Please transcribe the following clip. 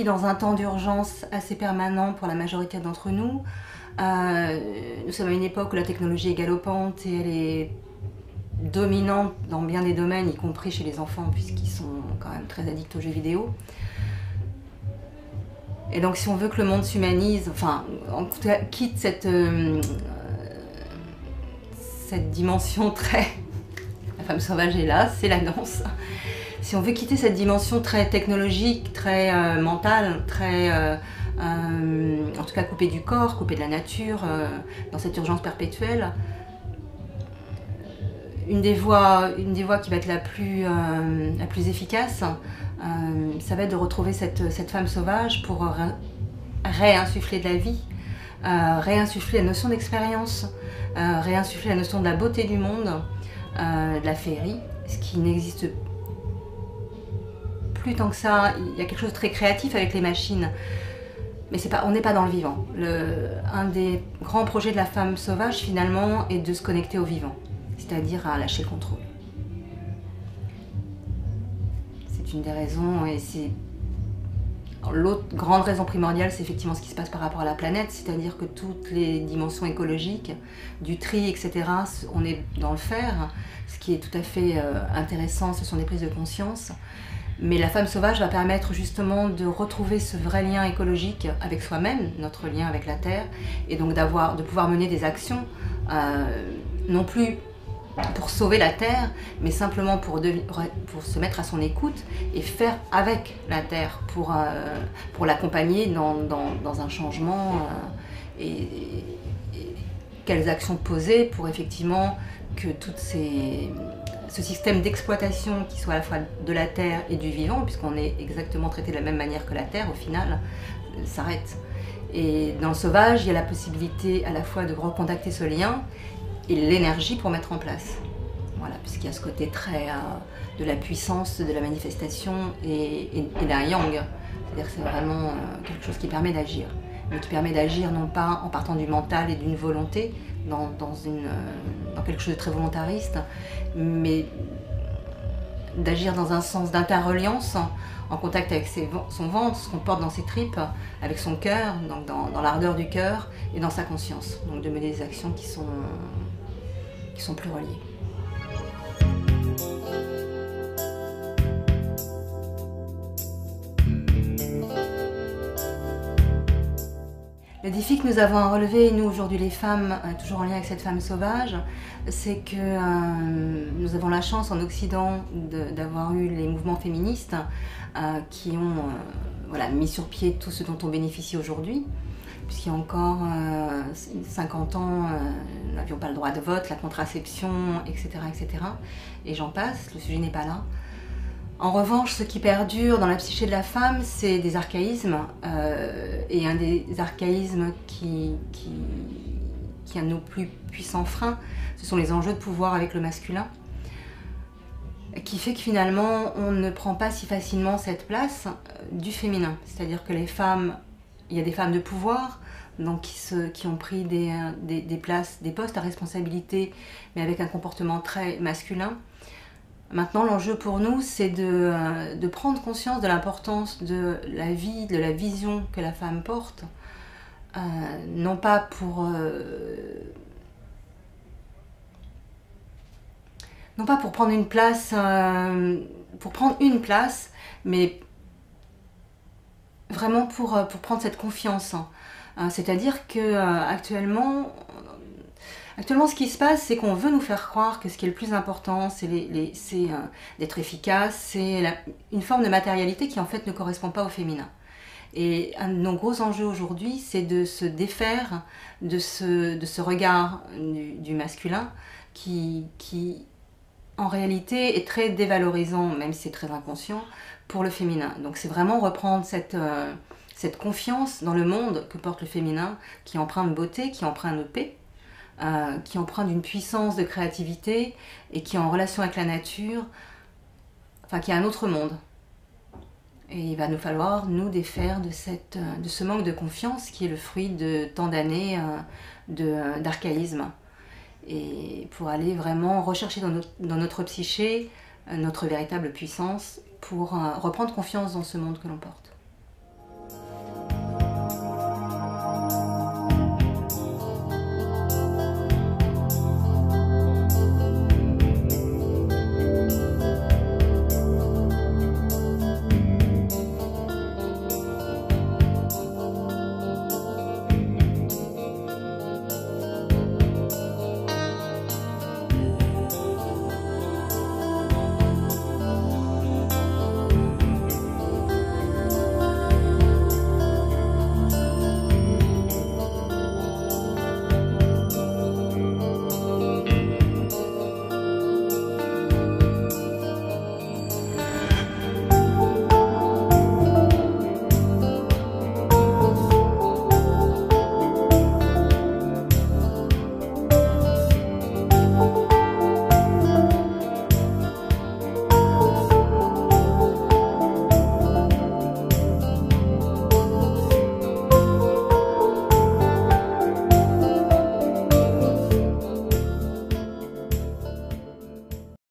dans un temps d'urgence assez permanent pour la majorité d'entre nous. Nous sommes à une époque où la technologie est galopante et elle est dominante dans bien des domaines, y compris chez les enfants, puisqu'ils sont quand même très addicts aux jeux vidéo. Et donc si on veut que le monde s'humanise, enfin, en tout cas, quitte cette dimension très... La femme sauvage est là, c'est la danse. Si on veut quitter cette dimension très technologique, très mentale, très... en tout cas coupée du corps, coupée de la nature, dans cette urgence perpétuelle, une des voies qui va être la plus efficace, ça va être de retrouver cette femme sauvage pour réinsuffler de la vie, réinsuffler la notion d'expérience, réinsuffler la notion de la beauté du monde, de la féerie, ce qui n'existe plus tant que ça. Il y a quelque chose de très créatif avec les machines, mais on n'est pas dans le vivant. Un des grands projets de la femme sauvage, finalement, est de se connecter au vivant, c'est-à-dire à lâcher le contrôle. C'est une des raisons, et c'est l'autre grande raison primordiale, c'est effectivement ce qui se passe par rapport à la planète, c'est-à-dire que toutes les dimensions écologiques, du tri, etc., on est dans le faire. Ce qui est tout à fait intéressant, ce sont des prises de conscience. Mais la femme sauvage va permettre justement de retrouver ce vrai lien écologique avec soi-même, notre lien avec la Terre, et donc de pouvoir mener des actions, non plus pour sauver la Terre, mais simplement pour se mettre à son écoute et faire avec la Terre pour l'accompagner dans un changement et quelles actions poser pour effectivement que ce système d'exploitation qui soit à la fois de la Terre et du vivant, puisqu'on est exactement traité de la même manière que la Terre au final, s'arrête. Et dans le sauvage, il y a la possibilité à la fois de recontacter ce lien et l'énergie pour mettre en place. Voilà, puisqu'il y a ce côté très de la puissance, de la manifestation et d'un yang. C'est-à-dire que c'est vraiment quelque chose qui permet d'agir. Mais qui permet d'agir non pas en partant du mental et d'une volonté, dans quelque chose de très volontariste, mais d'agir dans un sens d'interreliance, en contact avec son ventre, ce qu'on porte dans ses tripes, avec son cœur, donc dans l'ardeur du cœur et dans sa conscience. Donc de mener des actions qui sont plus reliées. Le défi que nous avons à relever, nous aujourd'hui les femmes, toujours en lien avec cette femme sauvage, c'est que nous avons la chance en Occident d'avoir eu les mouvements féministes qui ont mis sur pied tout ce dont on bénéficie aujourd'hui. Puisqu'il y a encore 50 ans, nous n'avions pas le droit de vote, la contraception, etc. etc. Et j'en passe, le sujet n'est pas là. En revanche, ce qui perdure dans la psyché de la femme, c'est des archaïsmes. Et un des archaïsmes qui est un de nos plus puissants freins, ce sont les enjeux de pouvoir avec le masculin. Qui fait que finalement, on ne prend pas si facilement cette place du féminin. C'est-à-dire que les femmes, il y a des femmes de pouvoir, donc qui ont pris des places, des postes à responsabilité, mais avec un comportement très masculin. Maintenant, l'enjeu pour nous, c'est de prendre conscience de l'importance de la vie, de la vision que la femme porte, non pas pour prendre une place, mais vraiment pour prendre cette confiance. C'est-à-dire que actuellement, ce qui se passe, c'est qu'on veut nous faire croire que ce qui est le plus important, c'est d'être efficace, c'est une forme de matérialité qui en fait ne correspond pas au féminin. Et un de nos gros enjeux aujourd'hui, c'est de se défaire de ce regard du masculin qui en réalité est très dévalorisant, même si c'est très inconscient, pour le féminin. Donc c'est vraiment reprendre cette confiance dans le monde que porte le féminin, qui emprunte beauté, qui emprunte paix, qui emprunte une puissance de créativité et qui est en relation avec la nature, enfin qui est un autre monde. Et il va nous falloir nous défaire de ce manque de confiance qui est le fruit de tant d'années d'archaïsme. Et pour aller vraiment rechercher dans notre psyché notre véritable puissance pour reprendre confiance dans ce monde que l'on porte.